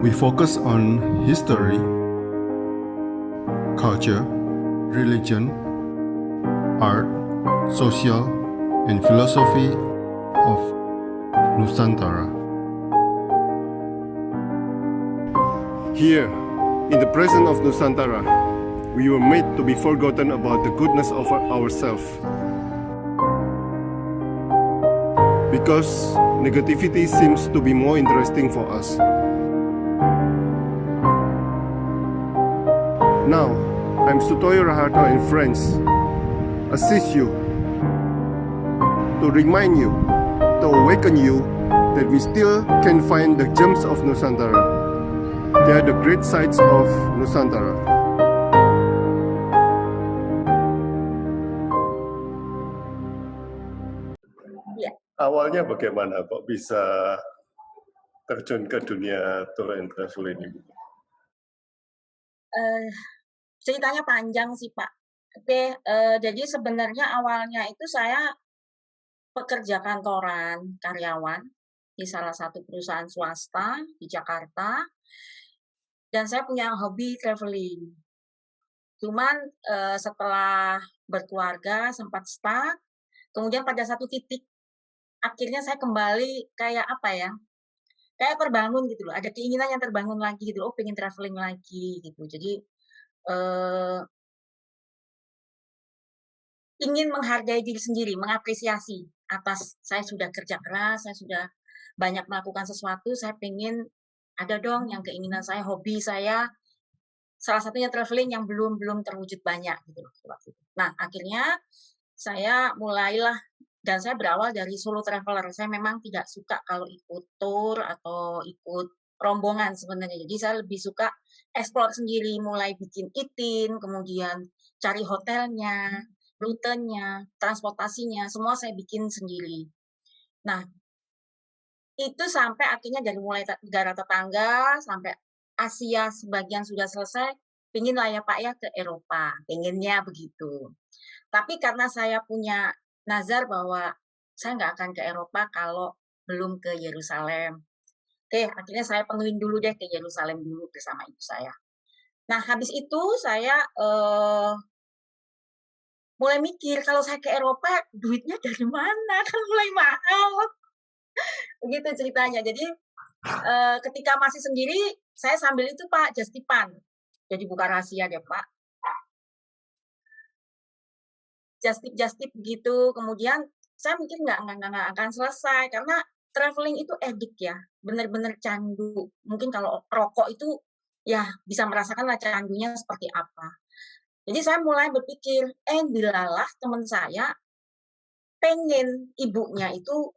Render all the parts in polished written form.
We focus on history, culture, religion, art, social, and philosophy of Nusantara. Here, in the presence of Nusantara, we were made to be forgotten about the goodness of ourselves. Because negativity seems to be more interesting for us. Now, I'm Sutoyo Raharto and friends assist you to remind you, to awaken you that we still can find the gems of Nusantara. They are the great sights of Nusantara. Awalnya bagaimana kok bisa terjun ke dunia tour and travel ini? Ceritanya panjang sih Pak. Oke, jadi sebenarnya awalnya itu saya pekerja kantoran, karyawan di salah satu perusahaan swasta di Jakarta, dan saya punya hobi traveling. Cuman setelah berkeluarga sempat stuck, kemudian pada satu titik akhirnya saya kembali kayak apa ya, kayak terbangun gitu loh, ada keinginan yang terbangun lagi gitu, oh pengen traveling lagi gitu. Jadi ingin menghargai diri sendiri, mengapresiasi atas saya sudah kerja keras, saya sudah banyak melakukan sesuatu, saya pengen ada dong yang keinginan saya, hobi saya, salah satunya traveling yang belum terwujud banyak gitu loh. Nah, akhirnya saya mulailah, dan saya berawal dari solo traveler. Saya memang tidak suka kalau ikut tour atau ikut rombongan sebenarnya. Jadi saya lebih suka explore sendiri, mulai bikin itin, kemudian cari hotelnya, rutenya, transportasinya, semua saya bikin sendiri. Nah, itu sampai akhirnya dari mulai negara tetangga, sampai Asia sebagian sudah selesai, pengen lah ya Pak ya ke Eropa, pengennya begitu. Tapi karena saya punya nazar bahwa saya nggak akan ke Eropa kalau belum ke Yerusalem. Oke, akhirnya saya penuhin dulu deh ke Yerusalem dulu bersama ibu saya. Nah, habis itu saya mulai mikir, kalau saya ke Eropa, duitnya dari mana? Kan mulai mahal. Begitu ceritanya. Jadi, ketika masih sendiri, saya sambil itu Pak, just tipan. Jadi buka rahasia deh Pak. Just tip gitu. Kemudian saya mikir nggak akan selesai, karena traveling itu edik ya, benar-benar candu. Mungkin kalau rokok itu, ya bisa merasakan lah candunya seperti apa. Jadi saya mulai berpikir, dilalah teman saya pengen ibunya itu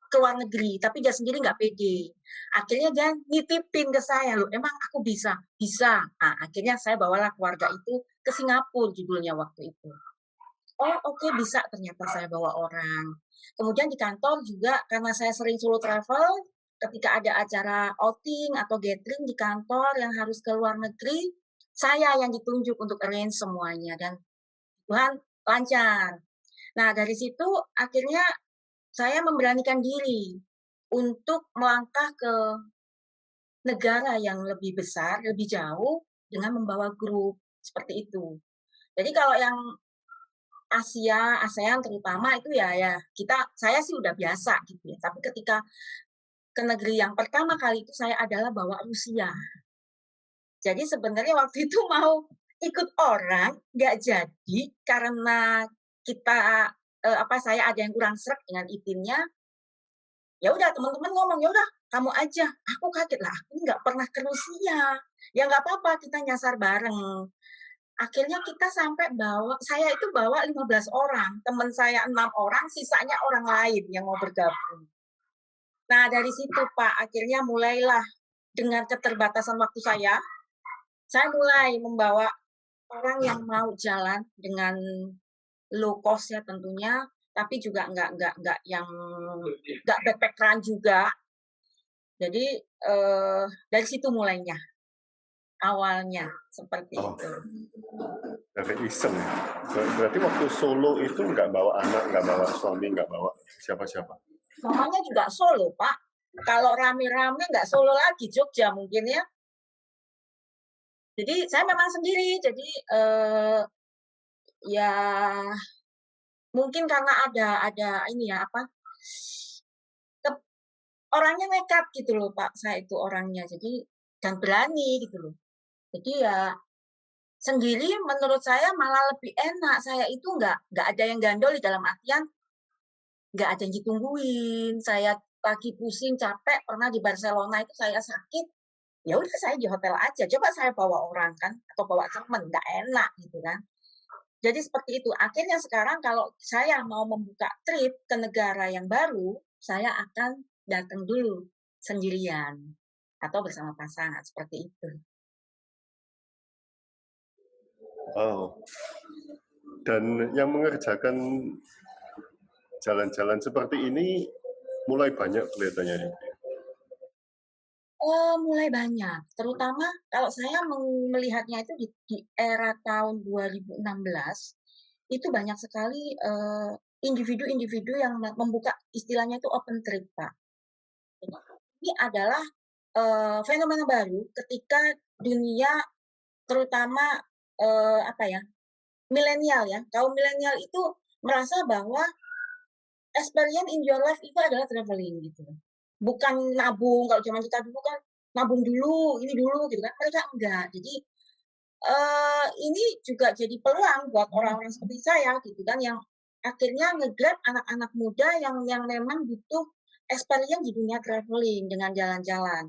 ke luar negeri, tapi dia sendiri nggak pede. Akhirnya dia nitipin ke saya, loh emang aku bisa? Bisa. Nah, akhirnya saya bawalah keluarga itu ke Singapura judulnya waktu itu. Oh oke, bisa ternyata saya bawa orang. Kemudian di kantor juga karena saya sering solo travel, ketika ada acara outing atau gathering di kantor yang harus ke luar negeri, saya yang ditunjuk untuk arrange semuanya, dan Tuhan lancar. Nah, dari situ akhirnya saya memberanikan diri untuk melangkah ke negara yang lebih besar, lebih jauh dengan membawa grup, seperti itu. Jadi kalau yang Asia, ASEAN terutama itu ya saya sih udah biasa gitu ya. Tapi ketika ke negeri yang pertama kali itu saya adalah bawa Rusia. Jadi sebenarnya waktu itu mau ikut orang, nggak jadi karena saya ada yang kurang sreg dengan itinnya. Ya udah teman-teman ngomong, "Ya udah kamu aja." Aku kaget lah, aku nggak pernah ke Rusia. Ya nggak apa-apa, kita nyasar bareng. Akhirnya kita sampai saya itu bawa 15 orang, teman saya 6 orang, sisanya orang lain yang mau bergabung. Nah dari situ Pak, akhirnya mulailah dengan keterbatasan waktu saya mulai membawa orang yang mau jalan dengan low cost ya tentunya, tapi juga nggak yang nggak backpackeran juga. Jadi dari situ mulainya, awalnya seperti itu. Dari iseng ya? Berarti waktu solo itu nggak bawa anak, nggak bawa suami, nggak bawa siapa-siapa? Mamanya juga solo Pak. Kalau rame-rame nggak solo lagi, Jogja mungkin ya. Jadi saya memang sendiri, jadi, ya mungkin karena ada ini ya, apa, kep orangnya nekat gitu loh, Pak, saya itu orangnya. Jadi dan berani gitu loh. Jadi ya sendiri menurut saya malah lebih enak. Saya itu nggak ada yang gandoli, dalam artian nggak ada yang ditungguin. Saya pagi pusing, capek, pernah di Barcelona itu saya sakit, ya udah saya di hotel aja. Coba saya bawa orang kan, atau bawa teman, nggak enak gitu kan. Jadi seperti itu. Akhirnya sekarang kalau saya mau membuka trip ke negara yang baru, saya akan datang dulu sendirian atau bersama pasangan seperti itu. Wow. Dan yang mengerjakan jalan-jalan seperti ini mulai banyak kelihatannya. Oh, mulai banyak, terutama kalau saya melihatnya itu di era tahun 2016, itu banyak sekali, individu-individu yang membuka istilahnya itu open trip, Pak. Jadi ini adalah, fenomena baru ketika dunia terutama, apa ya, milenial ya, kaum milenial itu merasa bahwa experience in your life itu adalah traveling gitu loh. Bukan nabung, kalau zaman kita dulu kan nabung dulu, ini dulu gitu kan, mereka enggak. Jadi, ini juga jadi peluang buat orang-orang seperti saya gitu kan, yang akhirnya nge-grab anak-anak muda yang memang butuh experience di dunia traveling dengan jalan-jalan.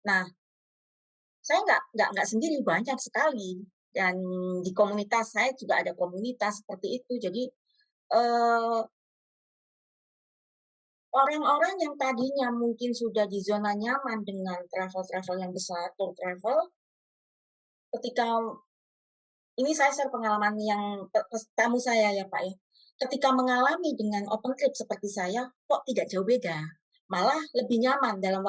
Nah, saya nggak sendiri, banyak sekali, dan di komunitas saya juga ada komunitas seperti itu. Jadi, eee orang-orang yang tadinya mungkin sudah di zona nyaman dengan travel-travel yang besar, tour travel, ketika ini saya share pengalaman yang tamu saya ya, Pak, ya. Ketika mengalami dengan open trip seperti saya, kok tidak jauh beda, malah lebih nyaman dalam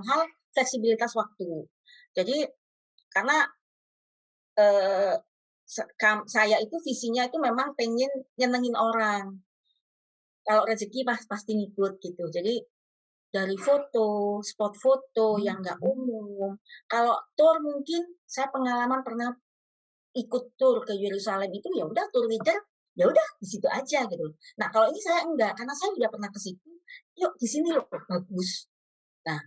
hal fleksibilitas waktu. Jadi karena, eee, saya itu visinya itu memang pengen nyenengin orang, kalau rezeki pasti ngikut gitu. Jadi dari foto, spot foto yang nggak umum. Kalau tour mungkin saya pengalaman pernah ikut tour ke Yerusalem itu, ya udah tour leader, ya udah di situ aja gitu. Nah, kalau ini saya enggak, karena saya udah pernah ke situ, "Yuk di sini loh bagus." Nah,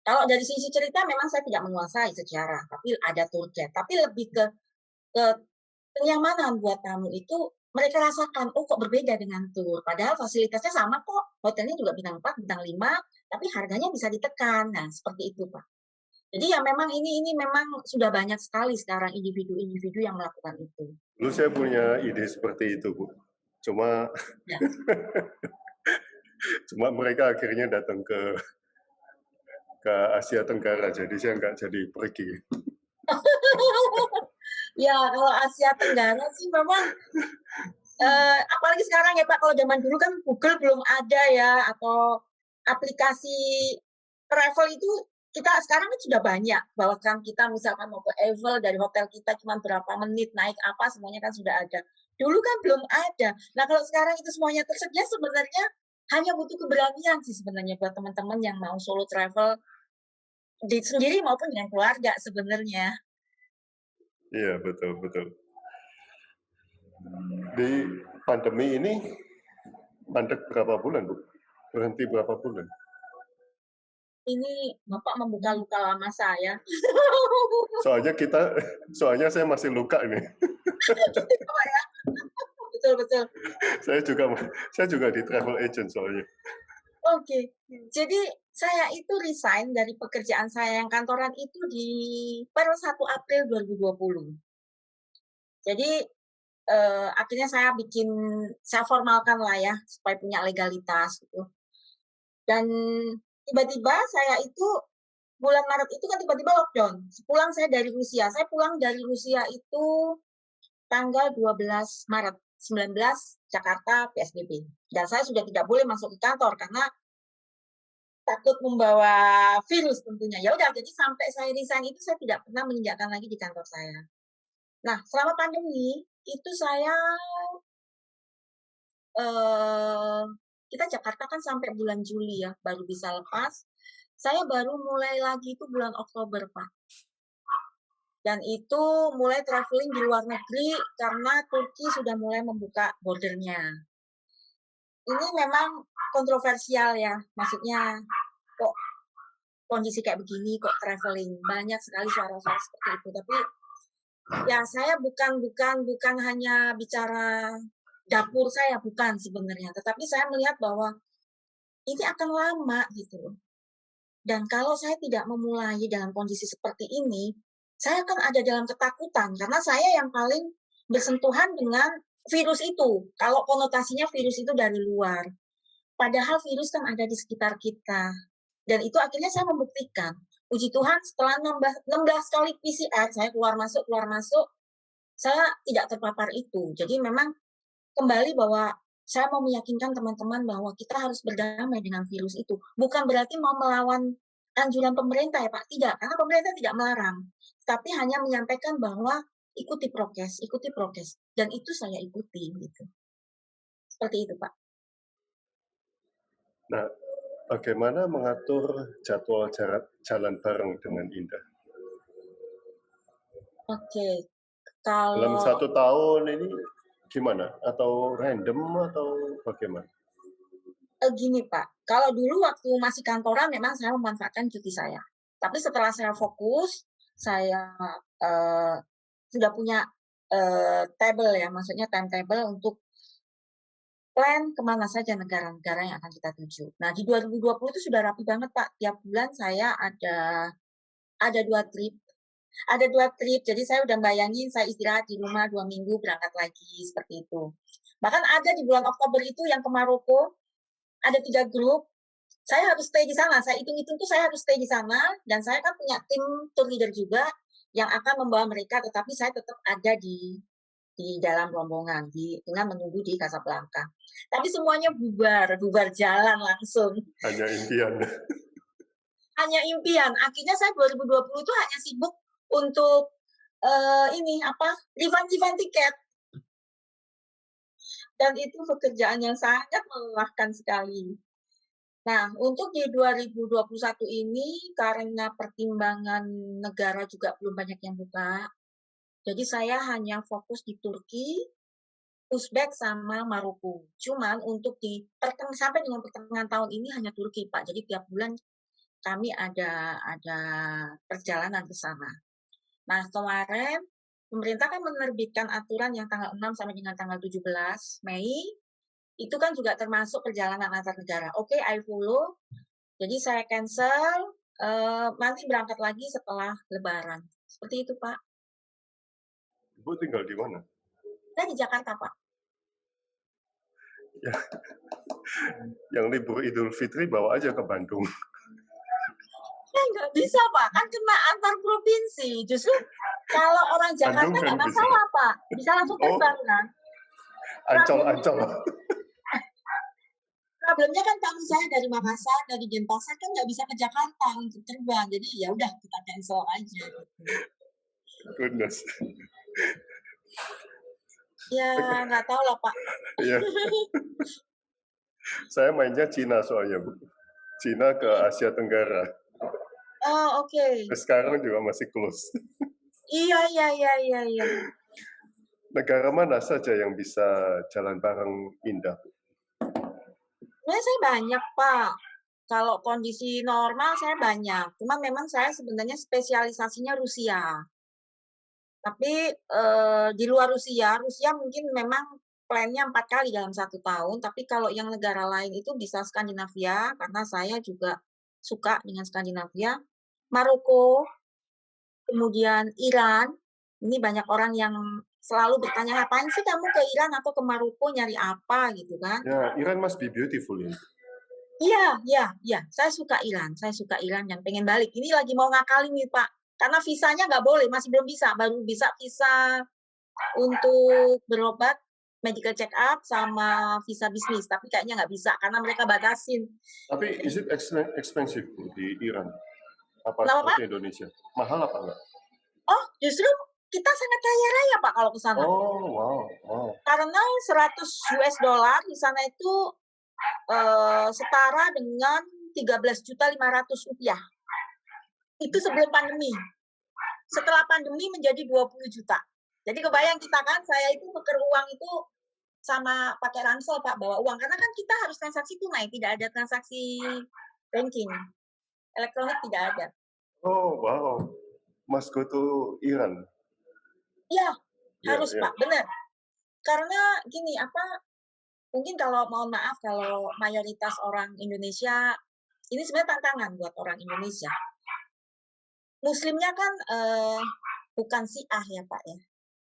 kalau dari sisi cerita memang saya tidak menguasai sejarah, tapi ada tour guide, tapi lebih ke kenyamanan buat tamu itu mereka rasakan, "Oh kok berbeda dengan tour?" Padahal fasilitasnya sama kok, hotelnya juga bintang 4, bintang 5, tapi harganya bisa ditekan. Nah, seperti itu, Pak. Jadi ya memang ini memang sudah banyak sekali sekarang individu-individu yang melakukan itu. Dulu saya punya ide seperti itu, Bu. Cuma Ya. cuma mereka akhirnya datang ke Asia Tenggara, jadi saya nggak jadi pergi. Ya, kalau Asia Tenggara sih memang, apalagi sekarang ya, Pak, kalau zaman dulu kan Google belum ada ya, atau aplikasi travel itu kita sekarang kan sudah banyak, bahkan kita misalkan mau ke Eiffel dari hotel kita cuma berapa menit, naik apa, semuanya kan sudah ada. Dulu kan belum ada. Nah, kalau sekarang itu semuanya tersedia sebenarnya hanya butuh keberanian sih sebenarnya buat teman-teman yang mau solo travel sendiri maupun dengan keluarga sebenarnya. Iya, betul, betul. Di pandemi ini mandek berapa bulan, Bu? Berhenti berapa bulan? Ini Bapak membuka luka lama saya. Soalnya saya masih luka ini. Gitu, Pak, ya. Betul betul. Saya juga di travel agent soalnya. Oke. Jadi saya itu resign dari pekerjaan saya yang kantoran itu per 1 April 2020. Jadi, akhirnya saya formalkan lah ya, supaya punya legalitas gitu. Dan tiba-tiba saya itu bulan Maret itu kan tiba-tiba lockdown. Saya dari Rusia. Saya pulang dari Rusia itu tanggal 12 Maret, 19 Jakarta PSBB. Dan saya sudah tidak boleh masuk ke kantor karena takut membawa virus tentunya. Ya udah, jadi sampai saya resign itu saya tidak pernah menginjakkan lagi di kantor saya. Nah, selama pandemi itu saya, kita Jakarta kan sampai bulan Juli ya, baru bisa lepas. Saya baru mulai lagi itu bulan Oktober, Pak. Dan itu mulai traveling di luar negeri karena Turki sudah mulai membuka bordernya. Ini memang kontroversial ya, maksudnya kok kondisi kayak begini kok traveling, banyak sekali suara-suara seperti itu. Tapi ya saya bukan hanya bicara dapur saya, bukan sebenarnya, tetapi saya melihat bahwa ini akan lama gitu loh. Dan kalau saya tidak memulai dalam kondisi seperti ini, saya akan ada dalam ketakutan karena saya yang paling bersentuhan dengan virus itu. Kalau konotasinya virus itu dari luar. Padahal virus kan ada di sekitar kita. Dan itu akhirnya saya membuktikan. Puji Tuhan setelah 16 kali PCR, saya keluar masuk, saya tidak terpapar itu. Jadi memang kembali bahwa saya mau meyakinkan teman-teman bahwa kita harus berdamai dengan virus itu. Bukan berarti mau melawan anjuran pemerintah ya Pak, tidak. Karena pemerintah tidak melarang. Tapi hanya menyampaikan bahwa ikuti prokes. Dan itu saya ikuti gitu. Seperti itu Pak. Nah, bagaimana mengatur jadwal jalan bareng dengan Indah? Oke, Dalam kalau 1 tahun ini gimana? Atau random atau bagaimana? gini Pak, kalau dulu waktu masih kantoran memang saya memanfaatkan cuti saya. Tapi setelah saya fokus, saya sudah punya table ya, maksudnya timetable untuk plan kemana saja negara-negara yang akan kita tuju. Nah di 2020 itu sudah rapi banget Pak. Tiap bulan saya ada 2 trip. Ada 2 trip, jadi saya udah bayangin saya istirahat di rumah 2 minggu berangkat lagi, seperti itu. Bahkan ada di bulan Oktober itu yang ke Maroko, ada 3 grup, saya harus stay di sana. Saya hitung-hitung tuh saya harus stay di sana, dan saya kan punya tim tour leader juga yang akan membawa mereka, tetapi saya tetap ada di dalam rombongan, dengan menunggu di Casablanca. Tapi semuanya bubar jalan langsung. Hanya impian. Hanya impian. Akhirnya saya 2020 itu hanya sibuk untuk refund tiket. Dan itu pekerjaan yang sangat melelahkan sekali. Nah, untuk di 2021 ini karena pertimbangan negara juga belum banyak yang buka, jadi saya hanya fokus di Turki, Uzbek sama Maroko. Cuman untuk sampai dengan pertengahan tahun ini hanya Turki, Pak. Jadi tiap bulan kami ada perjalanan ke sana. Nah, kemarin pemerintah kan menerbitkan aturan yang tanggal 6 sampai dengan tanggal 17 Mei, itu kan juga termasuk perjalanan antar negara. Oke, I follow. Jadi saya cancel, nanti berangkat lagi setelah Lebaran. Seperti itu, Pak. Ibu tinggal di mana? Saya di Jakarta, Pak. Ya. Yang libur Idul Fitri bawa aja ke Bandung. Nggak bisa Pak, kan kena antar provinsi. Justru kalau orang Jakarta Bandung kan nggak masalah bisa. Pak, bisa langsung terbang kan. Ancol. Problemnya kan kalau saya dari Makassar, dari Denpasar kan nggak bisa ke Jakarta untuk terbang. Jadi ya udah kita cancel aja. Goodness. Ya nggak tahu lah Pak. Iya. Saya mainnya Cina soalnya Bu. Cina ke Asia Tenggara. Oh oke. Sekarang juga masih close. Iya. Negara mana saja yang bisa jalan bareng Indah? Saya banyak Pak. Kalau kondisi normal saya banyak. Cuma memang saya sebenarnya spesialisasinya Rusia. Tapi di luar Rusia mungkin memang plan-nya 4 kali dalam 1 tahun. Tapi kalau yang negara lain itu bisa Skandinavia, karena saya juga suka dengan Skandinavia. Maroko, kemudian Iran. Ini banyak orang yang selalu bertanya, ngapain sih kamu ke Iran atau ke Maroko, nyari apa gitu kan? Ya, Iran must be beautiful ya. Iya. Saya suka Iran dan pengen balik. Ini lagi mau ngakalin nih Pak. Karena visanya nggak boleh, masih belum bisa. Baru bisa visa untuk berobat, medical check up, sama visa bisnis. Tapi kayaknya nggak bisa, karena mereka batasin. Tapi is it expensive di Iran? Apa Kenapa, seperti Indonesia? Mahal apa enggak? Oh, justru kita sangat kaya raya Pak kalau ke sana. Oh, wow. Karena 100 US dollar di sana itu setara dengan 13.500.000 rupiah. Itu sebelum pandemi. setelah pandemi menjadi 20 juta. Jadi kebayang kita kan, saya itu nuker uang itu sama pakai ransel Pak, bawa uang. Karena kan kita harus transaksi tunai, tidak ada transaksi banking. Elektronik tidak ada. Oh, wow. Must go to Iran. Iya, Ya, harus ya. Pak, benar. Karena gini, mungkin kalau mohon maaf kalau mayoritas orang Indonesia, ini sebenarnya tantangan buat orang Indonesia. Muslimnya kan bukan Syiah ya Pak ya,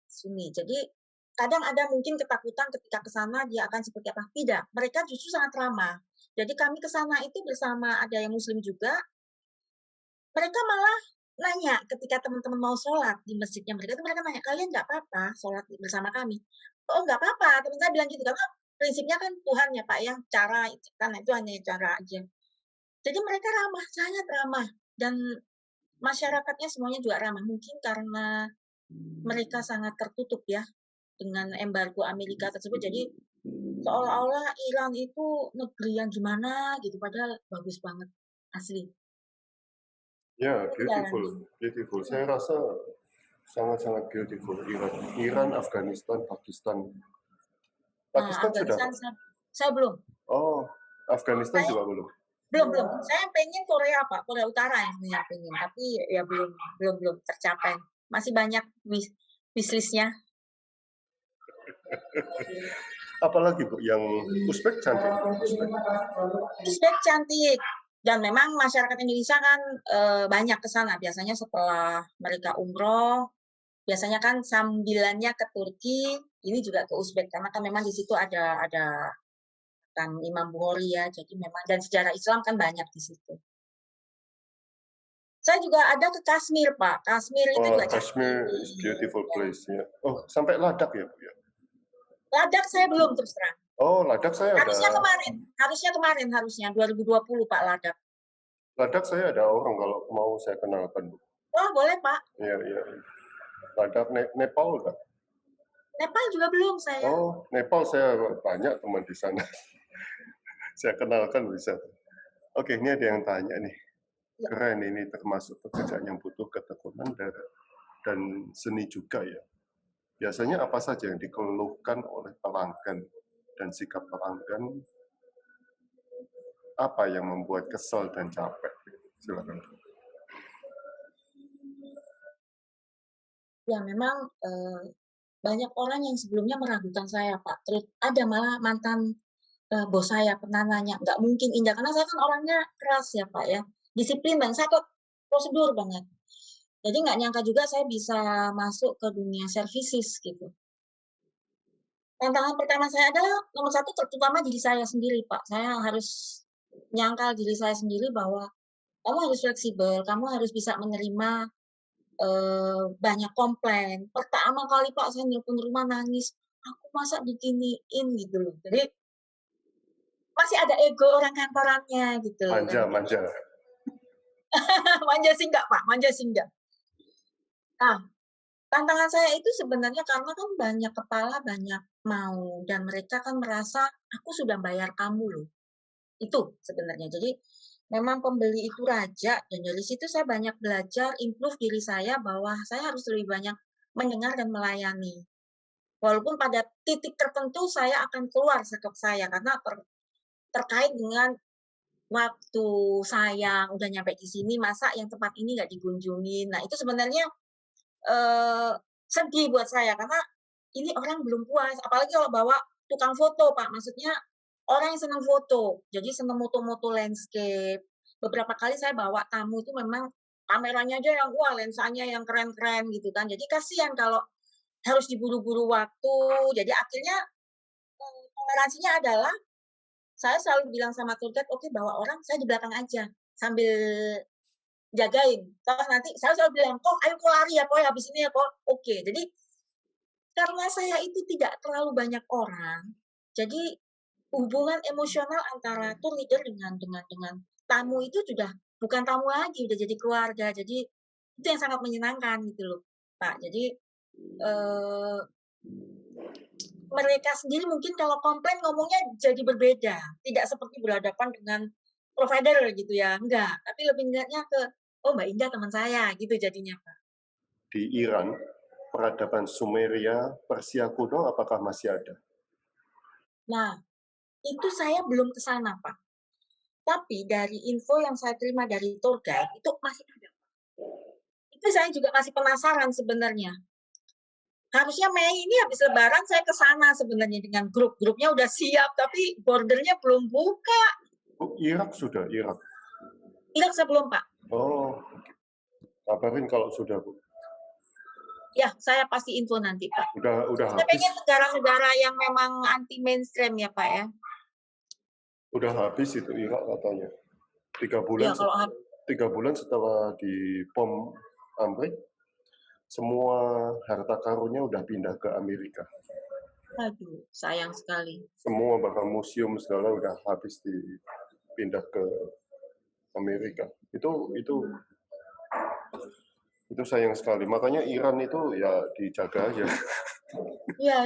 Sunni. Jadi kadang ada mungkin ketakutan ketika ke sana dia akan seperti apa. Tidak, mereka justru sangat ramah. Jadi kami ke sana itu bersama ada yang Muslim juga, mereka malah nanya ketika teman-teman mau sholat di masjidnya mereka nanya, kalian nggak apa-apa sholat bersama kami? Oh nggak apa-apa, teman saya bilang gitu karena prinsipnya kan Tuhan ya Pak ya, cara kan itu hanya cara aja. Jadi mereka ramah, sangat ramah dan masyarakatnya semuanya juga ramah. Mungkin karena mereka sangat tertutup ya dengan embargo Amerika tersebut. Jadi seolah-olah Iran itu negeri yang gimana gitu, padahal bagus banget asli. Ya, beautiful, beautiful. Saya rasa sangat-sangat beautiful Iran, Afghanistan, Pakistan. Pakistan sudah, Afghanistan saya belum. Oh, Afghanistan Saya- juga belum. Belum. Saya pengen Korea Pak, Korea Utara yang sebenarnya pengen, tapi ya belum tercapai. Masih banyak wishlist-nya. Apalagi Bu, yang Uzbek cantik. Uzbek cantik. Dan memang masyarakat Indonesia kan banyak ke sana. Biasanya setelah mereka umroh, biasanya kan sambilannya ke Turki, ini juga ke Uzbek karena kan memang di situ ada kan Imam Bukhari ya. Jadi memang dan sejarah Islam kan banyak di situ. Saya juga ada ke Kashmir, Pak. Kashmir itu juga Kashmir is beautiful place ya. Oh, sampai Ladakh ya Bu ya? Ladakh saya belum terus terang. Oh, Ladakh saya Harusnya ada. kemarin 2020 Pak Ladakh. Ladakh saya ada orang kalau mau saya kenalkan Bu. Wah boleh Pak. Iya. Ladakh, Nepal enggak? Nepal juga belum saya. Oh, Nepal saya banyak teman di sana. Saya kenalkan bisa. Oke, ini ada yang tanya nih. Ya. Keren, ini termasuk pekerjaan yang butuh ketekunan dan seni juga ya. Biasanya apa saja yang dikeluhkan oleh pelanggan dan sikap pelanggan? Apa yang membuat kesel dan capek? Silakan. Ya memang banyak orang yang sebelumnya meragukan saya Pak. Terus ada malah mantan bos saya pernah nanya, nggak mungkin Indah karena saya kan orangnya keras ya Pak ya, disiplin banget, saya kok prosedur banget. Jadi nggak nyangka juga saya bisa masuk ke dunia services gitu. Tantangan pertama saya adalah nomor satu terutama diri saya sendiri Pak. Saya harus nyangkal diri saya sendiri bahwa kamu harus fleksibel, kamu harus bisa menerima banyak komplain. Pertama kali Pak saya nelpon rumah nangis, aku masa diginiin gitu loh. Jadi masih ada ego orang kantorannya gitu loh. Manja. Manja sih enggak Pak, manja sih enggak. Nah, tantangan saya itu sebenarnya karena kan banyak kepala, banyak mau, dan mereka kan merasa, aku sudah bayar kamu loh. Itu sebenarnya. Jadi memang pembeli itu raja, dan dari situ saya banyak belajar, improve diri saya bahwa saya harus lebih banyak mendengar dan melayani. Walaupun pada titik tertentu saya akan keluar stok saya, karena terkait dengan waktu saya udah nyampe di sini, masa yang tempat ini nggak dikunjungin. Nah, itu sebenarnya sedih buat saya karena ini orang belum puas. Apalagi kalau bawa tukang foto, Pak. Maksudnya orang yang senang foto, jadi senang moto-moto landscape. Beberapa kali saya bawa tamu itu memang kameranya aja yang wah, lensanya yang keren-keren gitu kan. Jadi kasihan kalau harus diburu-buru waktu. Jadi akhirnya toleransinya adalah saya selalu bilang sama tour guide, oke bawa orang, saya di belakang aja sambil jagain. Terus nanti saya selalu bilang, kok ayo kok lari ya, kok habis ini ya kok. Oke, jadi karena saya itu tidak terlalu banyak orang, jadi hubungan emosional antara tour leader dengan tamu itu sudah bukan tamu lagi, udah jadi keluarga. Jadi itu yang sangat menyenangkan gitu loh, Pak. Jadi mereka sendiri mungkin kalau komplain ngomongnya jadi berbeda, tidak seperti berhadapan dengan provider gitu ya, enggak. Tapi lebih niatnya ke, oh Mbak Indah teman saya gitu jadinya Pak. di Iran, peradaban Sumeria, Persia kuno, apakah masih ada? Nah, itu saya belum ke sana, Pak. Tapi dari info yang saya terima dari tour guide, itu masih ada. Itu saya juga masih penasaran sebenarnya. Harusnya Mei ini habis Lebaran saya ke sana sebenarnya dengan grup-grupnya udah siap, tapi bordernya belum buka. Oh, Irak sudah, Irak. Irak sebelum, Pak. Oh, kabarin kalau sudah, Bu. Ya, saya pasti info nanti, Pak. Udah Saya habis, pengen negara-negara yang memang anti mainstream ya, Pak ya. udah habis itu Irak katanya. 3 Ya, bulan, kalau 3 bulan setelah dibom Amrik, semua harta karunnya udah pindah ke Amerika. aduh, sayang sekali. Semua bahkan museum segala udah habis dipindah ke Amerika. Itu sayang sekali. Makanya Iran itu ya dijaga aja. Iya.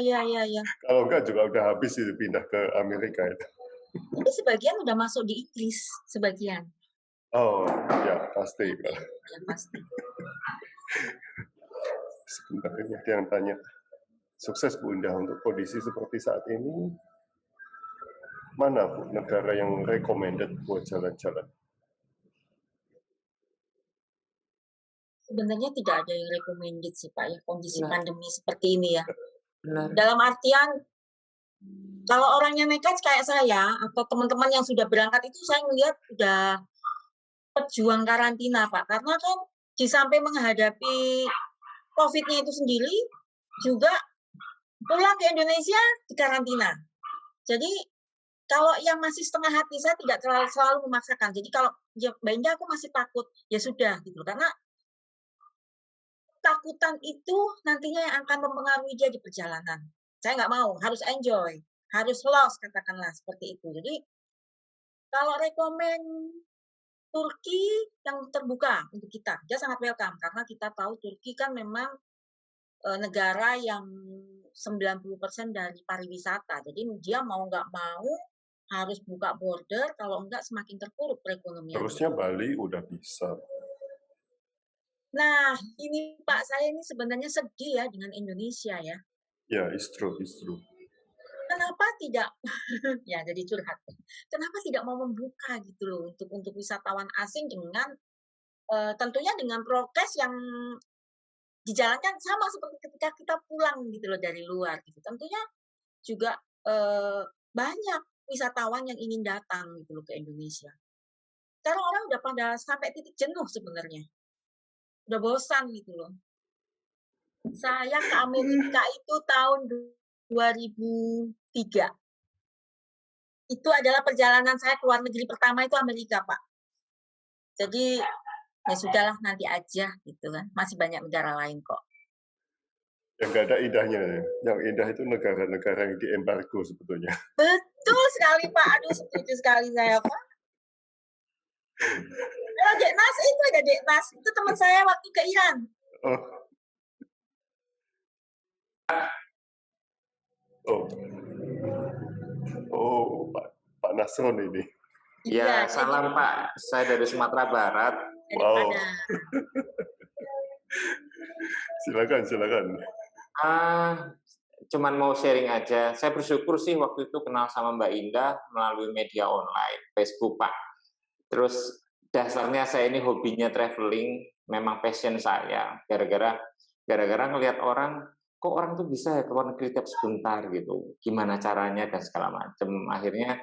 Kalau enggak juga udah habis itu pindah ke Amerika itu. Tapi sebagian udah masuk di Inggris, sebagian. Oh, ya pasti. Ya, pasti. Sebentar ini ada yang tanya. Sukses Bu Indah untuk kondisi seperti saat ini. Mana Bu negara yang recommended buat jalan-jalan? Sebenarnya tidak ada yang recommended sih Pak ya, kondisi Nah. pandemi seperti ini ya. Benar. Dalam artian, kalau orangnya nekat kayak saya, atau teman-teman yang sudah berangkat itu saya melihat udah pejuang karantina Pak. Karena kan di samping menghadapi COVID-nya itu sendiri, juga pulang ke Indonesia di karantina. Jadi kalau yang masih setengah hati, saya tidak selalu memaksakan. Jadi kalau ya, Mbak Indah aku masih takut, ya sudah gitu. Karena takutan itu nantinya yang akan mempengaruhi dia di perjalanan. Saya nggak mau, harus enjoy, harus loss katakanlah seperti itu. Jadi kalau rekomen Turki yang terbuka untuk kita, dia sangat welcome karena kita tahu Turki kan memang negara yang 90% dari pariwisata. Jadi dia mau nggak mau harus buka border, kalau enggak semakin terpuruk perekonomian. Terusnya Bali udah bisa. Nah, ini Pak, saya ini sebenarnya sedih ya dengan Indonesia ya. Ya, it's true. Kenapa tidak, ya jadi curhat. Kenapa tidak mau membuka gitu loh untuk wisatawan asing dengan tentunya dengan prokes yang dijalankan sama seperti ketika kita pulang gitu loh dari luar gitu. Tentunya juga banyak wisatawan yang ingin datang gitu loh ke Indonesia. Karena orang udah pada sampai titik jenuh sebenarnya. Udah bosan gitu loh. Saya ke Amerika itu tahun 2003. Itu adalah perjalanan saya ke luar negeri pertama itu Amerika, Pak. Jadi ya sudahlah nanti aja gitu kan. Masih banyak negara lain kok. Yang nggak ada indahnya. Yang indah itu negara-negara yang diembargo sebetulnya. Betul sekali Pak. Aduh setuju sekali saya Pak. Kalau Dek Nas itu ada Dek Nas. Itu teman saya waktu ke Iran. Oh, Pak Nasron ini. Ya, Iya, salam Pak. Saya dari Sumatera Barat. Wow. daripada Silakan. Cuman mau sharing aja. Saya bersyukur sih waktu itu kenal sama Mbak Indah melalui media online, Facebook Pak. Terus dasarnya saya ini hobinya traveling, memang passion saya. Gara-gara ngelihat orang, kok orang tuh bisa ya ke luar negeri tiap sebentar gitu. Gimana caranya dan segala macam. Akhirnya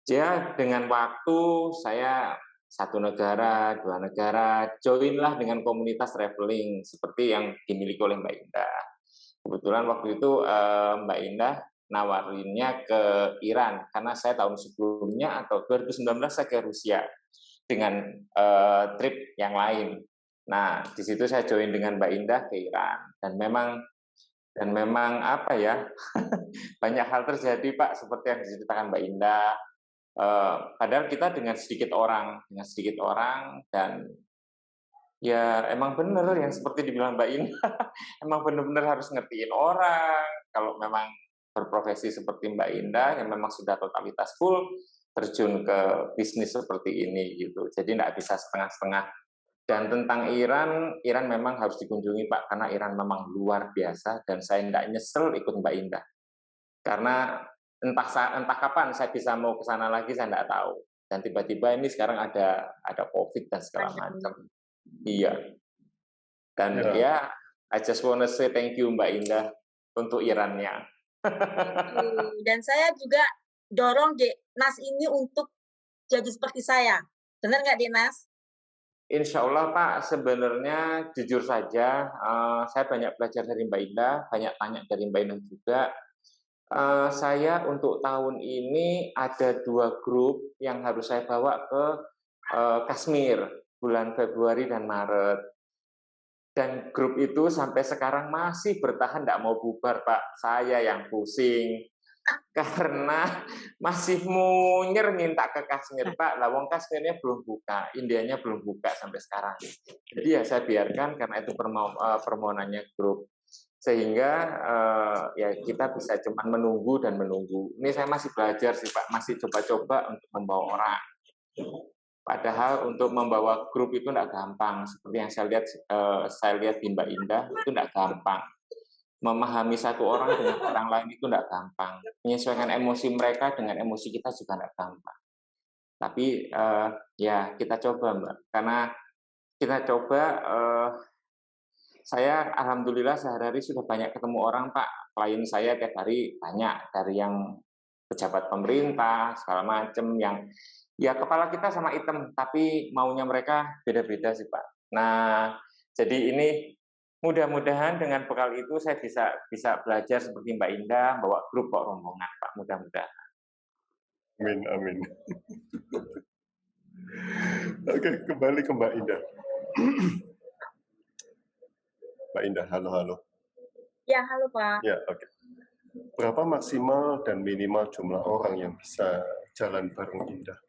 ya dengan waktu saya 1 negara, 2 negara, joinlah dengan komunitas traveling seperti yang dimiliki oleh Mbak Indah. Kebetulan waktu itu Mbak Indah nawarinnya ke Iran karena saya tahun sebelumnya atau 2019 saya ke Rusia dengan trip yang lain. Nah, di situ saya join dengan Mbak Indah ke Iran dan memang apa ya banyak hal terjadi Pak seperti yang diceritakan Mbak Indah. Padahal kita dengan sedikit orang dan ya emang bener yang seperti dibilang Mbak Indah, emang bener-bener harus ngertiin orang. Kalau memang berprofesi seperti Mbak Indah yang memang sudah totalitas full terjun ke bisnis seperti ini gitu. Jadi nggak bisa setengah-setengah Dan tentang Iran, Iran memang harus dikunjungi Pak, karena Iran memang luar biasa dan saya nggak nyesel ikut Mbak Indah. Karena entah kapan saya bisa mau ke sana lagi saya nggak tahu. Dan tiba-tiba ini sekarang ada COVID dan segala Pandemi. macam. Iya. Dan Ya. ya, I just wanna say thank you Mbak Indah untuk Irannya. Dan saya juga dorong Nas ini untuk jadi seperti saya. Benar nggak, Nas? Insya Allah Pak, sebenarnya jujur saja, saya banyak belajar dari Mbak Indah, banyak tanya dari Mbak Indah juga. Saya untuk tahun ini ada 2 grup yang harus saya bawa ke Kashmir bulan Februari dan Maret. Dan grup itu sampai sekarang masih bertahan, tidak mau bubar Pak. Saya yang pusing. Karena masih munyer minta ke Kashmir Pak, lawang Kashmirnya belum buka, Indianya belum buka sampai sekarang. Jadi ya saya biarkan karena itu permohonannya grup, sehingga ya kita bisa cuma menunggu dan menunggu. Ini saya masih belajar sih Pak, masih coba-coba untuk membawa orang. Padahal untuk membawa grup itu tidak gampang, seperti yang saya lihat di Mbak Indah itu tidak gampang. Memahami satu orang dengan orang lain itu tidak gampang. Menyesuaikan emosi mereka dengan emosi kita juga tidak gampang. Tapi ya kita coba Mbak, karena kita coba. Saya alhamdulillah sehari-hari sudah banyak ketemu orang Pak. Klien saya tiap hari banyak, dari yang pejabat pemerintah segala macam, yang ya kepala kita sama hitam, tapi maunya mereka beda-beda sih Pak. Nah, jadi ini mudah-mudahan dengan bekal itu saya bisa belajar seperti Mbak Indah, bawa grup, bawa rombongan, Pak. Mudah-mudahan. Amin, amin. Oke, kembali ke Mbak Indah. Mbak Indah, halo. Ya, halo Pak. Ya, oke. Berapa maksimal dan minimal jumlah orang yang bisa jalan bareng Indah?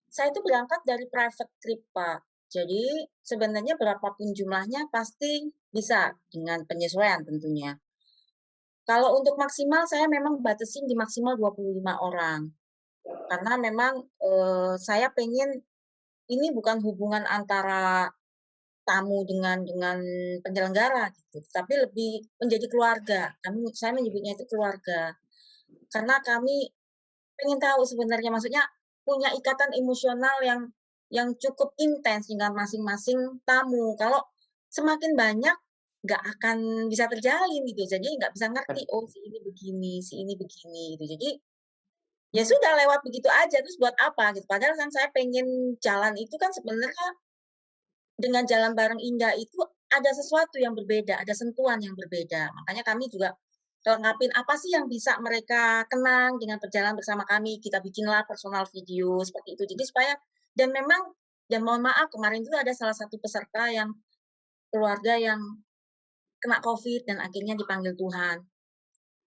Saya itu berangkat dari private trip, Pak. Jadi sebenarnya berapapun jumlahnya pasti bisa dengan penyesuaian tentunya. Kalau untuk maksimal saya memang batasin di maksimal 25 orang. Karena memang saya pengen ini bukan hubungan antara tamu dengan penyelenggara gitu, tapi lebih menjadi keluarga. Saya menyebutnya itu keluarga. Karena kami pengen tahu sebenarnya, maksudnya punya ikatan emosional yang cukup intens dengan masing-masing tamu. Kalau semakin banyak nggak akan bisa terjalin gitu. Jadi nggak bisa ngerti, oh si ini begini, si ini begini gitu. Jadi ya sudah lewat begitu aja, terus buat apa gitu. Padahal kan saya pengen jalan itu kan sebenarnya dengan jalan bareng Indah itu ada sesuatu yang berbeda, ada sentuhan yang berbeda. Makanya kami juga lengkapin apa sih yang bisa mereka kenang dengan perjalanan bersama kami. Kita bikinlah personal video seperti itu. Jadi supaya, dan mohon maaf kemarin itu ada salah satu peserta yang keluarga yang kena COVID dan akhirnya dipanggil Tuhan.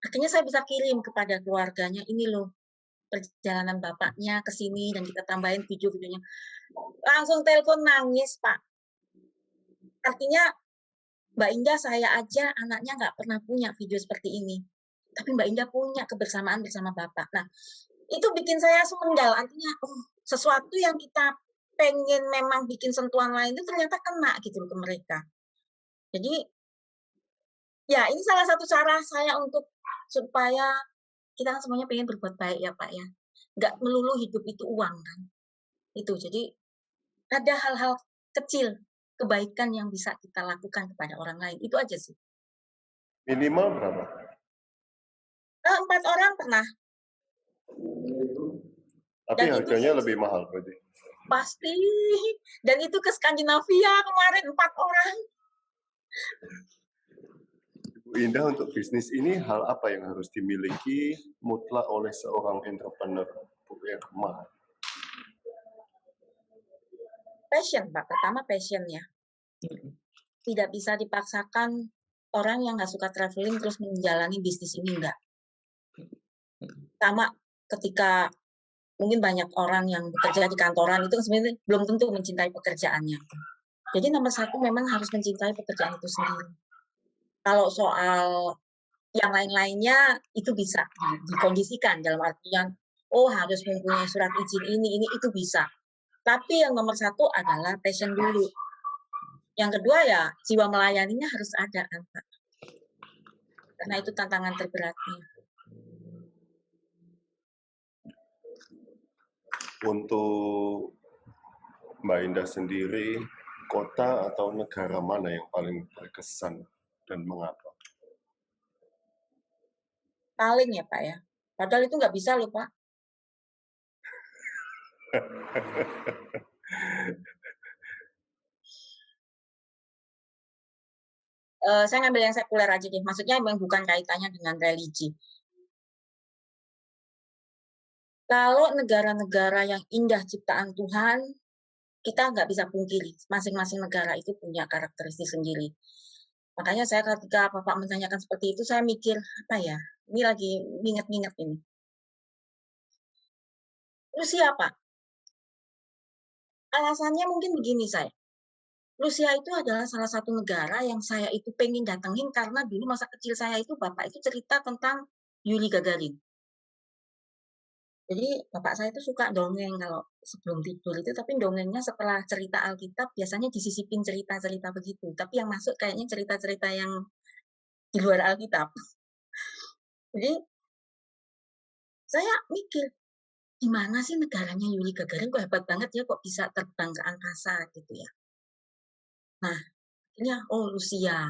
Akhirnya saya bisa kirim kepada keluarganya, ini loh perjalanan bapaknya ke sini, dan kita tambahin video-videonya. Langsung telepon nangis, Pak. Artinya Mbak Indah, saya aja anaknya nggak pernah punya video seperti ini. Tapi Mbak Indah punya kebersamaan bersama Bapak. Nah, itu bikin saya sumenggal. Artinya, sesuatu yang kita pengen memang bikin sentuhan lain itu ternyata kena gitu ke mereka. Jadi, ya ini salah satu cara saya untuk supaya kita kan semuanya pengen berbuat baik ya Pak ya. Nggak melulu hidup itu uang kan. Itu, jadi ada hal-hal kecil kebaikan yang bisa kita lakukan kepada orang lain. Itu aja sih. Minimal berapa? 4 orang pernah. Tapi Dan harganya itu lebih mahal berarti. pasti. Dan itu ke Skandinavia kemarin 4 orang. Ibu Indah, untuk bisnis ini hal apa yang harus dimiliki mutlak oleh seorang entrepreneur yang mahal? Passion, Pak. Pertama passion-nya. Tidak bisa dipaksakan orang yang nggak suka traveling terus menjalani bisnis ini, enggak. Sama ketika mungkin banyak orang yang bekerja di kantoran itu sebenarnya belum tentu mencintai pekerjaannya. Jadi nomor 1 memang harus mencintai pekerjaan itu sendiri. Kalau soal yang lain-lainnya itu bisa dikondisikan dalam artian, oh harus mempunyai surat izin ini itu bisa. Tapi yang nomor satu adalah passion dulu. Yang kedua ya jiwa melayaninya harus ada kan, Pak. Karena itu tantangan terberatnya. Untuk Mbak Indah sendiri, kota atau negara mana yang paling berkesan dan mengapa? Paling ya Pak ya. Padahal itu nggak bisa loh Pak. Saya ngambil yang sekuler aja deh. Maksudnya memang bukan kaitannya dengan religi. Kalau negara-negara yang indah ciptaan Tuhan, kita nggak bisa pungkiri. Masing-masing negara itu punya karakteristik sendiri. Makanya saya ketika Bapak menanyakan seperti itu, saya mikir, apa ya, ini lagi nginget-nginget ini. Rusia, Pak. Alasannya mungkin begini saya. Rusia itu adalah salah satu negara yang saya itu pengen datengin karena dulu masa kecil saya itu Bapak itu cerita tentang Yuri Gagarin. Jadi Bapak saya itu suka dongeng kalau sebelum tidur itu, tapi dongengnya setelah cerita Alkitab biasanya disisipin cerita-cerita begitu. Tapi yang masuk kayaknya cerita-cerita yang di luar Alkitab. Jadi saya mikir, gimana sih negaranya Yuri Gagarin kok hebat banget ya kok bisa terbang ke angkasa gitu ya. Nah, akhirnya oh Rusia.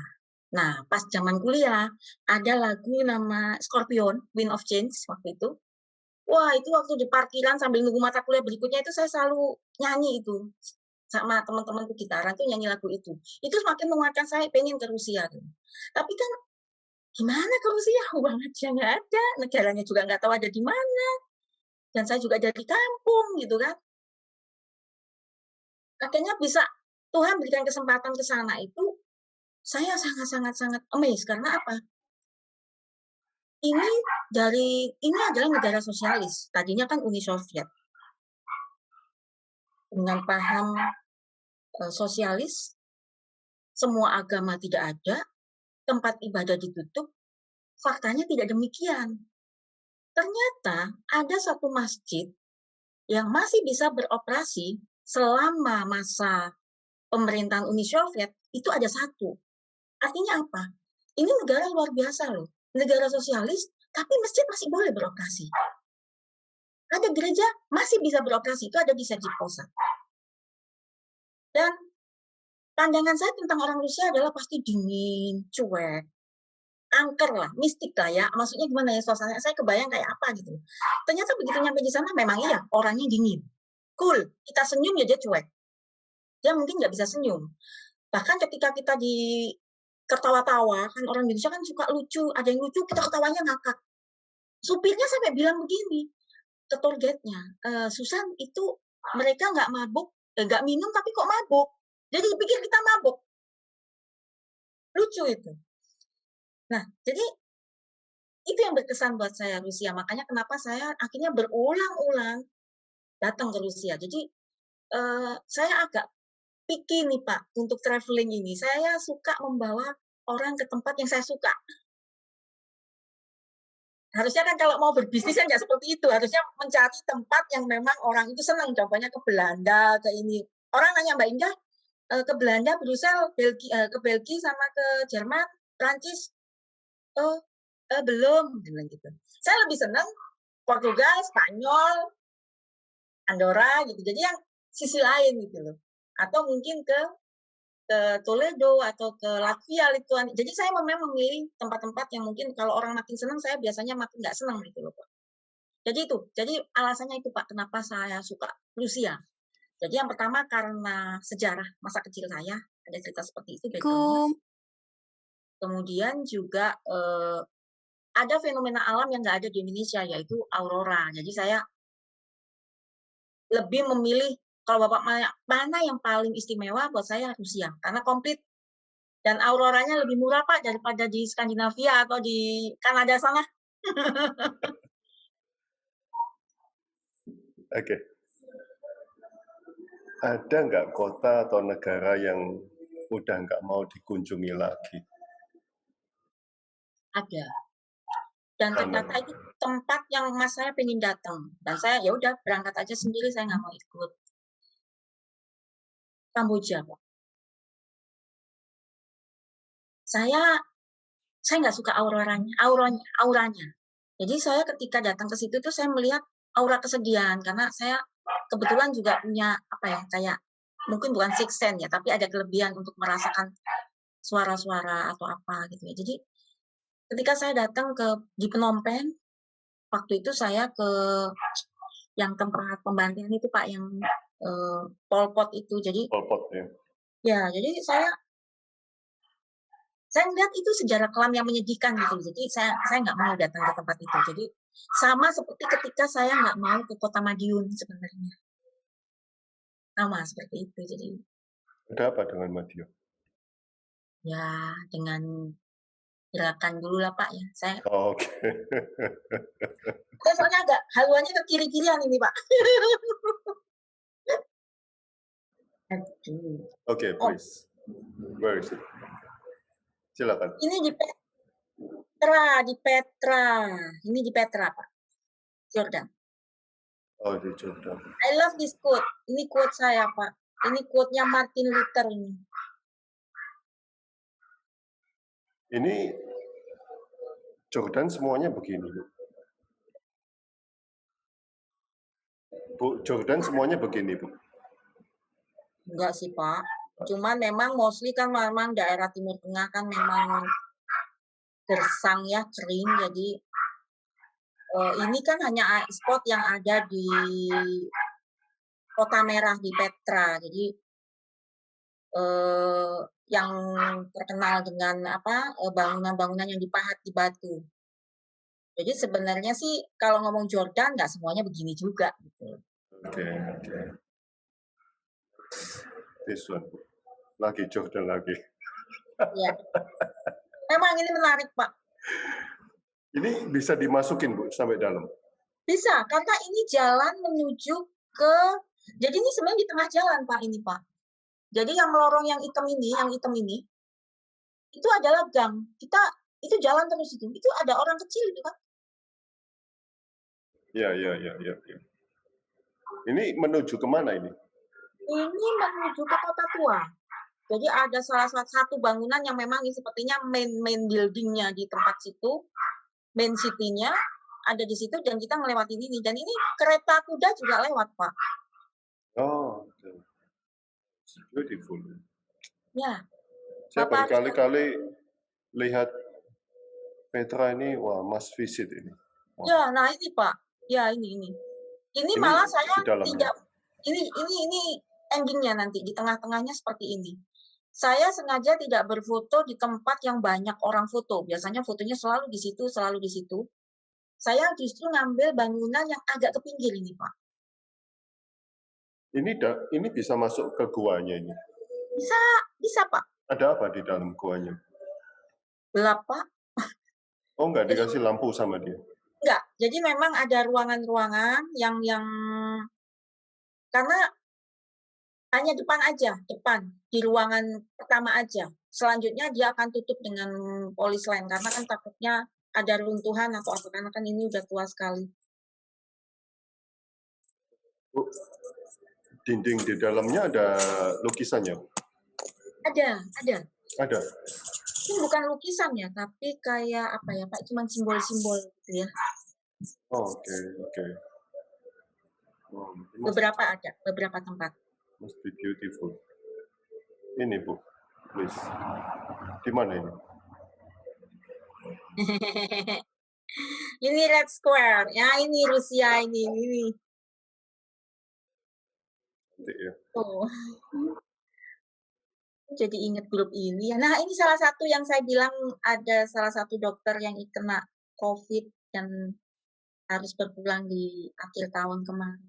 Nah, pas zaman kuliah ada lagu nama Scorpion, Wind of Change waktu itu. Wah, itu waktu di parkiran sambil nunggu mata kuliah berikutnya itu saya selalu nyanyi itu. Sama teman-temanku gitaran tuh nyanyi lagu itu. Itu semakin menguatkan saya pengen ke Rusia. Gitu. Tapi kan gimana ke Rusia? Uang aja nggak ada, negaranya juga nggak tahu ada di mana. Dan saya juga dari kampung gitu kan. Akhirnya bisa Tuhan berikan kesempatan ke sana itu, saya sangat amazed karena apa? Ini adalah negara sosialis. Tadinya kan Uni Soviet. Dengan paham sosialis, semua agama tidak ada, tempat ibadah ditutup. Faktanya tidak demikian. Ternyata ada satu masjid yang masih bisa beroperasi selama masa pemerintahan Uni Soviet, itu ada satu. Artinya apa? Ini negara luar biasa loh. Negara sosialis, tapi masjid masih boleh beroperasi. Ada gereja masih bisa beroperasi, itu ada di Sergipolsa. Dan pandangan saya tentang orang Rusia adalah pasti dingin, cuek, angker lah, mistik lah ya. Maksudnya gimana ya, suasana saya kebayang kayak apa gitu. Ternyata begitu nyampe di sana memang iya, orangnya dingin. Cool, kita senyum ya dia cuek. Dia mungkin nggak bisa senyum. Bahkan ketika kita di ketawa-tawa, kan orang Indonesia kan suka lucu, ada yang lucu, kita ketawanya ngakak. Supirnya sampai bilang begini, ke tour guide-nya, Susan itu mereka nggak mabuk, nggak minum tapi kok mabuk. Jadi pikir kita mabuk. Lucu itu. Nah, jadi itu yang berkesan buat saya Rusia. Makanya kenapa saya akhirnya berulang-ulang datang ke Rusia. Jadi saya agak picky nih Pak untuk traveling ini. Saya suka membawa orang ke tempat yang saya suka. Harusnya kan kalau mau berbisnis kan nggak seperti itu. Harusnya mencari tempat yang memang orang itu senang. Contohnya ke Belanda, ke ini. Orang nanya Mbak Indah, ke Belanda, Brussels, ke Belgia sama ke Jerman, Prancis. Oh, belum, bilang gitu. Saya lebih senang Portugal, Spanyol, Andorra gitu. Jadi yang sisi lain gitu loh. Atau mungkin ke Toledo atau ke Latvia, Lituania. Jadi saya memang memilih tempat-tempat yang mungkin kalau orang makin senang, saya biasanya makin nggak senang gitu loh Pak. Jadi itu, jadi alasannya itu Pak, kenapa saya suka Rusia. Jadi yang pertama karena sejarah masa kecil saya, ada cerita seperti itu background-nya. Kemudian juga ada fenomena alam yang nggak ada di Indonesia, yaitu aurora. Jadi saya lebih memilih, kalau Bapak mana yang paling istimewa buat saya Rusia, karena komplit. Dan auroranya lebih murah Pak daripada di Skandinavia atau di Kanada sana. Oke. Ada nggak kota atau negara yang udah nggak mau dikunjungi lagi? Ada. Dan ternyata itu tempat yang mas saya pengen datang. Dan saya ya udah berangkat aja sendiri, saya nggak mau ikut. Kamboja, Pak. Saya nggak suka auranya. Jadi saya ketika datang ke situ tuh saya melihat aura kesedihan karena saya kebetulan juga punya apa ya, kayak mungkin bukan sixth sense ya, tapi ada kelebihan untuk merasakan suara-suara atau apa gitu ya. Jadi ketika saya datang di Phnom Penh, waktu itu saya ke yang tempat pembantian itu Pak, yang Pol Pot itu. Jadi Pol Pot ya. ya, jadi saya melihat itu sejarah kelam yang menyedihkan gitu. Jadi saya nggak mau datang ke tempat itu. Jadi sama seperti ketika saya nggak mau ke Kota Madiun sebenarnya. Sama seperti itu. Jadi Ada apa dengan Madiun? ya dengan gerakan dulu lah Pak ya. Saya Oke. soalnya agak haluannya ke kiri-kirian ini Pak. Aduh. Oke, please. Where is it? Silakan. Ini di Petra. Ini di Petra, Pak. Jordan. Oh, di Jordan. I love this quote. Ini quote saya, Pak. Ini quote-nya Martin Luther ini. Ini Jordan semuanya begini, Bu. Bu, Jordan semuanya begini, Bu. Enggak sih, Pak. Cuman memang mostly kan memang daerah Timur Tengah kan memang gersang ya, kering. Jadi ini kan hanya spot yang ada di Kota Merah di Petra. Jadi yang terkenal dengan apa bangunan-bangunan yang dipahat di batu. Jadi sebenarnya sih kalau ngomong Jordan nggak semuanya begini juga. Gitu. Oke. This one. Lagi Jordan lagi. Ya. Memang ini menarik, Pak. Ini bisa dimasukin, Bu, sampai dalam? Bisa, karena ini jalan menuju ke... Jadi ini sebenarnya di tengah jalan, Pak, ini, Pak. Jadi yang lorong yang hitam ini, itu adalah gang. Itu jalan terus itu. Itu ada orang kecil itu, kan? Ya. Ini menuju kemana ini? Ini menuju ke Kota Tua. Jadi ada salah satu bangunan yang memang sepertinya main building-nya di tempat situ, main city-nya ada di situ dan kita ngelewatin ini. Dan ini kereta kuda juga lewat, Pak. Oh, it's beautiful. Ya. Saya berkali-kali lihat Petra ini, wah, must visit ini. Wow. Ya, nah ini Pak. Ya, ini. Ini malah saya tidak. Ini endingnya nanti di tengah-tengahnya seperti ini. Saya sengaja tidak berfoto di tempat yang banyak orang foto. Biasanya fotonya selalu di situ. Saya justru ngambil bangunan yang agak ke pinggir ini, Pak. Ini bisa masuk ke guanya ini? Bisa, Pak. Ada apa di dalam guanya? Gelap, Pak. Oh, nggak dikasih lampu sama dia? Enggak. Jadi memang ada ruangan-ruangan yang karena hanya depan di ruangan pertama aja. Selanjutnya dia akan tutup dengan polis lain karena kan takutnya ada runtuhan atau apa karena kan ini udah tua sekali. Dinding di dalamnya ada lukisannya? Ada. Ada. Ini bukan lukisan ya, tapi kayak apa ya Pak, cuma simbol-simbol gitu ya. Oke. Beberapa tempat. Must be beautiful. Ini, Bu, please. Di mana ini? Ini Red Square. Ya, ini Rusia ini. Ya. Oh. Jadi ingat grup ini. Nah, ini salah satu yang saya bilang ada salah satu dokter yang kena COVID dan harus berpulang di akhir tahun kemarin.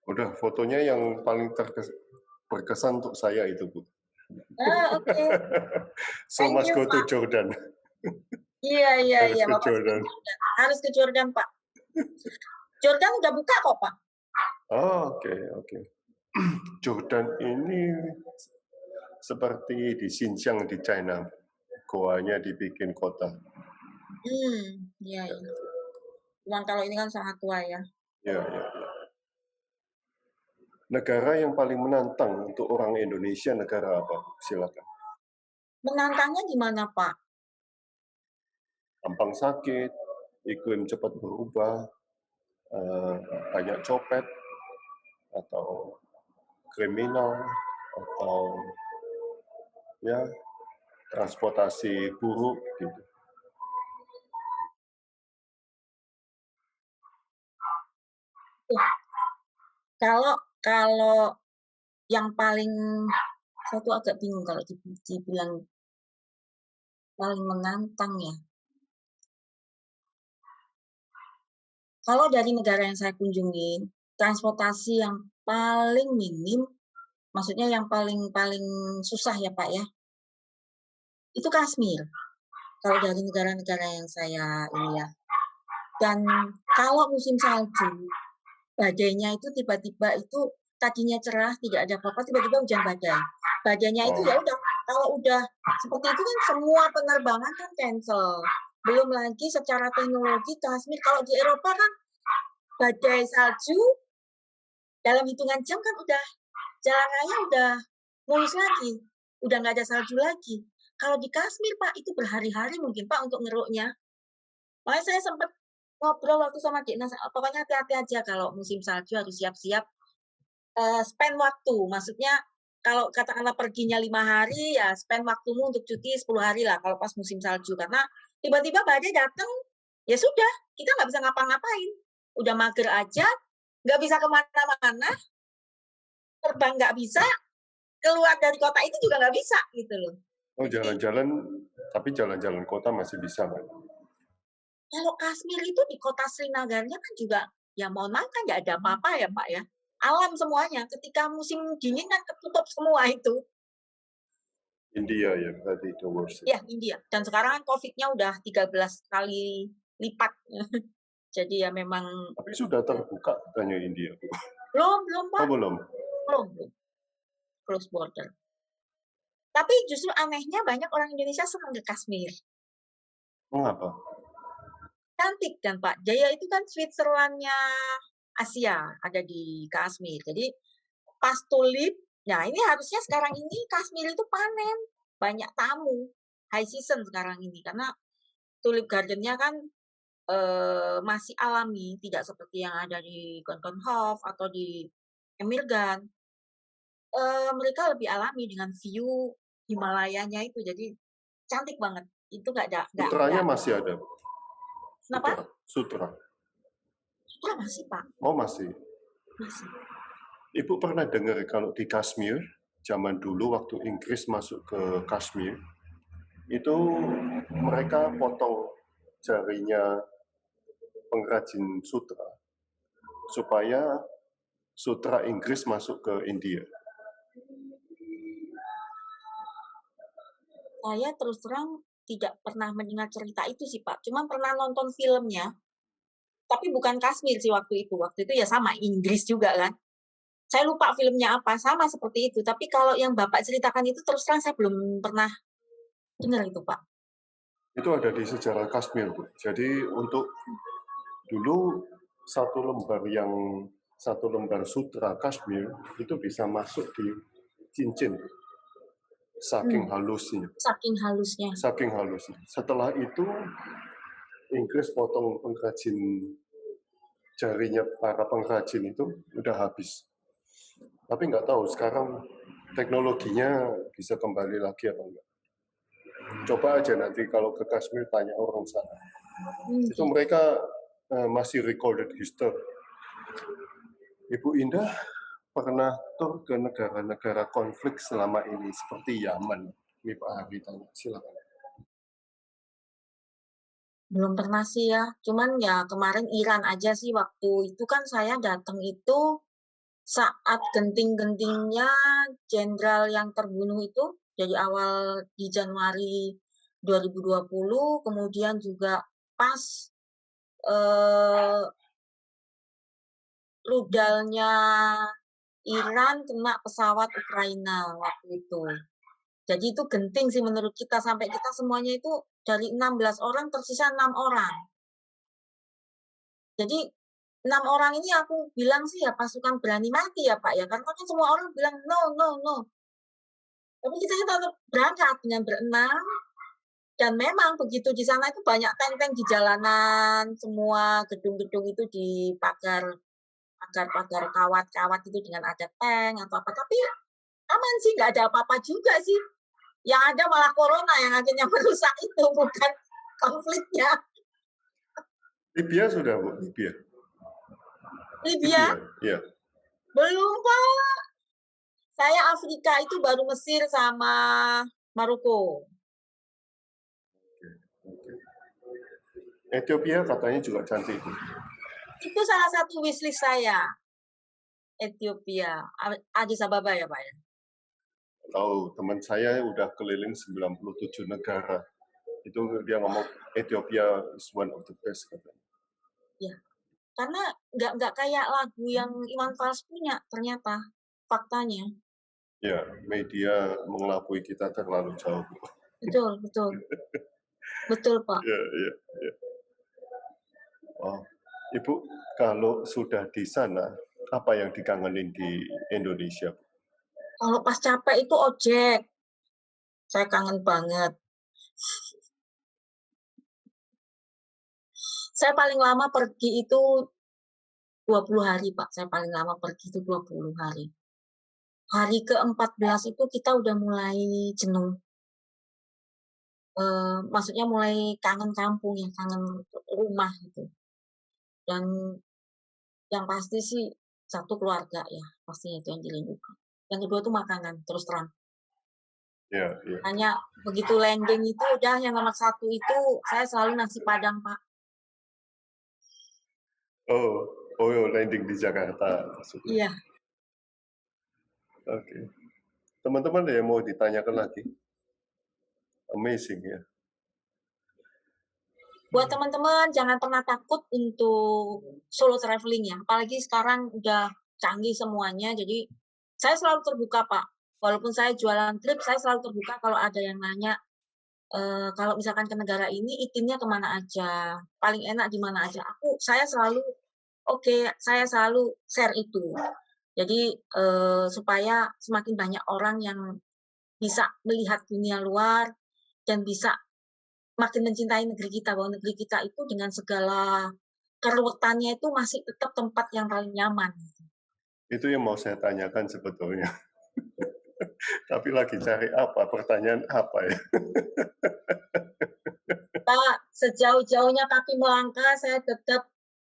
Udah, fotonya yang paling berkesan untuk saya itu, Bu. Oke. So must go to Jordan. Iya. Harus ke Jordan. Harus ke Jordan, Pak. Jordan udah buka kok, Pak. Oh, oke. Jordan ini seperti di Xinjiang di China. Goanya dibikin kota. Iya. Cuman kalau ini kan sangat tua ya. Iya. Negara yang paling menantang untuk orang Indonesia negara apa? Silakan. Menantangnya di mana, Pak? Gampang sakit, iklim cepat berubah, banyak copet, atau kriminal, atau ya transportasi buruk gitu. Kalau kalau yang paling saya tuh agak bingung kalau dibilang paling menantang ya. Kalau dari negara yang saya kunjungin, transportasi yang paling minim, maksudnya yang paling susah ya Pak ya, itu Kashmir. Kalau dari negara-negara yang saya ini ya. Dan kalau musim salju, badainya itu tiba-tiba itu tadinya cerah, tidak ada apa-apa, tiba-tiba hujan badai. Badainya itu ya udah, kalau udah seperti itu kan semua penerbangan kan cancel. Belum lagi secara teknologi Kashmir, kalau di Eropa kan badai salju dalam hitungan jam kan udah jalan raya udah mulus lagi, udah nggak ada salju lagi. Kalau di Kashmir Pak itu berhari-hari mungkin Pak untuk ngeruknya. Makanya saya sempat ngobrol waktu sama Dinas, pokoknya hati-hati aja kalau musim salju harus siap-siap spend waktu. Maksudnya kalau katakanlah perginya 5 hari ya spend waktumu untuk cuti 10 hari lah kalau pas musim salju. Karena tiba-tiba badai datang, ya sudah, kita nggak bisa ngapa-ngapain. Udah mager aja, nggak bisa kemana-mana, terbang nggak bisa, keluar dari kota itu juga nggak bisa gitu loh. Oh jalan-jalan, tapi jalan-jalan kota masih bisa kan? Kalau Kashmir itu di kota Srinagarnya kan juga, ya mohon maaf kan nggak ada apa-apa ya Pak ya. Alam semuanya, ketika musim dingin kan ketutup semua itu. India ya berarti the worst. Ya, India. Dan sekarang kan COVID-nya udah 13 kali lipat. Jadi ya memang Tapi sudah terbuka katanya India. belum Pak. Oh belum. Belum. Close border. Tapi justru anehnya banyak orang Indonesia senang ke Kashmir. Mengapa? Cantik kan Pak. Jaya itu kan Switzerlandnya Asia, ada di Kashmir. Jadi pas tulip, nah ini harusnya sekarang ini Kashmir itu panen. Banyak tamu. High season sekarang ini. Karena tulip gardennya kan masih alami, tidak seperti yang ada di Keukenhof atau di Emirgan. Mereka lebih alami dengan view Himalayanya itu, jadi cantik banget. Itu nggak ada. Sutranya masih ada. Kenapa? Sutra. Sutra masih Pak. Oh masih. Masih. Ibu pernah dengar kalau di Kashmir, zaman dulu waktu Inggris masuk ke Kashmir, itu mereka potong jarinya pengrajin sutra supaya sutra Inggris masuk ke India. Saya terus terang tidak pernah mendengar cerita itu sih Pak. Cuma pernah nonton filmnya. Tapi bukan Kashmir sih waktu itu. Waktu itu ya sama Inggris juga kan. Saya lupa filmnya apa, sama seperti itu. Tapi kalau yang Bapak ceritakan itu terus terang saya belum pernah dengar itu Pak. Itu ada di sejarah Kashmir, Bu. Jadi untuk dulu satu lembar sutra Kashmir itu bisa masuk di cincin. Saking halusnya. Saking halusnya. Saking halusnya. Setelah itu Inggris potong jarinya para pengrajin itu udah habis. Tapi nggak tahu sekarang teknologinya bisa kembali lagi apa enggak. Coba aja nanti kalau ke Kashmir tanya orang sana. Itu mereka masih recorded history. Ibu Indah pernah tur ke negara-negara konflik selama ini seperti Yaman. Ini Pak Hari tanya, silakan. Belum pernah sih ya, cuman ya kemarin Iran aja sih waktu itu kan saya datang itu saat genting-gentingnya jenderal yang terbunuh itu dari awal di Januari 2020, kemudian juga pas rudalnya Iran kena pesawat Ukraina waktu itu. Jadi itu genting sih menurut kita, sampai kita semuanya itu dari 16 orang tersisa 6 orang. Jadi 6 orang ini aku bilang sih ya pasukan berani mati ya Pak ya, karena kan semua orang bilang, "No no no." Tapi kita tetap berangkat dengan berenam, dan memang begitu di sana itu banyak tank-tank di jalanan, semua gedung-gedung itu dipagar pagar-pagar kawat-kawat itu dengan ada tank atau apa, tapi aman sih, nggak ada apa-apa juga sih. Yang ada malah corona yang akhirnya merusak itu, bukan konfliknya. Libya sudah, Bu? Libya. Libya? Iya. Belum, Pak. Saya Afrika itu baru Mesir sama Maroko. Ethiopia katanya juga cantik. Itu salah satu wishlist saya. Ethiopia, Addis Ababa ya Pak ya? Tahu, teman saya udah keliling 97 negara. Itu dia ngomong Ethiopia is one of the best katanya. Ya, karena nggak kayak lagu yang Iwan Fals punya ternyata faktanya. Ya, media mengelabui kita terlalu jauh. Betul, betul. Betul, Pak. Ya. Oh, Ibu, kalau sudah di sana, apa yang dikangenin di Indonesia? Kalau pas capek itu ojek. Saya kangen banget. Saya paling lama pergi itu 20 hari, Pak. Saya paling lama pergi itu 20 hari. Hari ke-14 itu kita udah mulai jenuh. Maksudnya mulai kangen kampung ya, kangen rumah gitu. Dan yang pasti sih satu keluarga ya, pastinya itu yang dirindukan. Yang kedua itu makanan, terus terang. Ya. Hanya begitu landing itu udah yang nomor 1 itu saya selalu nasi Padang, Pak. Oh, landing di Jakarta. Iya. Oke. Teman-teman ada yang mau ditanyakan lagi? Amazing ya. Buat teman-teman jangan pernah takut untuk solo traveling ya. Apalagi sekarang udah canggih semuanya. Jadi saya selalu terbuka, Pak. Walaupun saya jualan trip, saya selalu terbuka kalau ada yang nanya, kalau misalkan ke negara ini itinnya kemana aja, paling enak di mana aja. Saya selalu saya selalu share itu. Jadi supaya semakin banyak orang yang bisa melihat dunia luar dan bisa makin mencintai negeri kita, bahwa negeri kita itu dengan segala keruwetannya itu masih tetap tempat yang paling nyaman. Itu yang mau saya tanyakan sebetulnya. Tapi lagi cari pertanyaan apa ya? Pak, sejauh-jauhnya kaki melangkah, saya tetap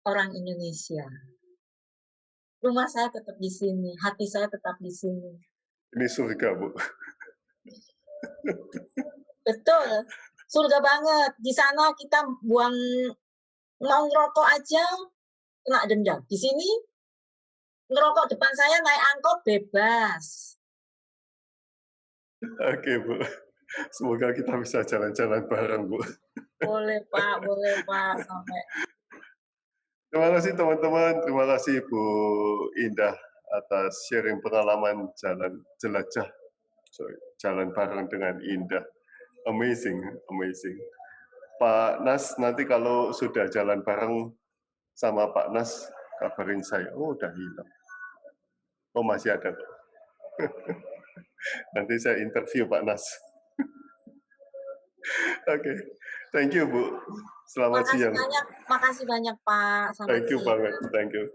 orang Indonesia. Rumah saya tetap di sini, hati saya tetap di sini. Ini surga, Bu. Betul, surga banget. Di sana kita mau ngerokok aja kena denda. Di sini ngerokok depan saya naik angkot bebas. Oke, Bu. Semoga kita bisa jalan-jalan bareng, Bu. Boleh, Pak. Sampai. Terima kasih, teman-teman. Terima kasih, Bu Indah, atas sharing pengalaman jalan bareng dengan Indah. Amazing. Pak Nas, nanti kalau sudah jalan bareng sama Pak Nas, kabarin saya. Oh, udah hilang. Oh, masih ada. Nanti saya interview Pak Nas. Oke. Thank you, Bu. Selamat siang. Makasih banyak, Pak. Thank you banget. Thank you.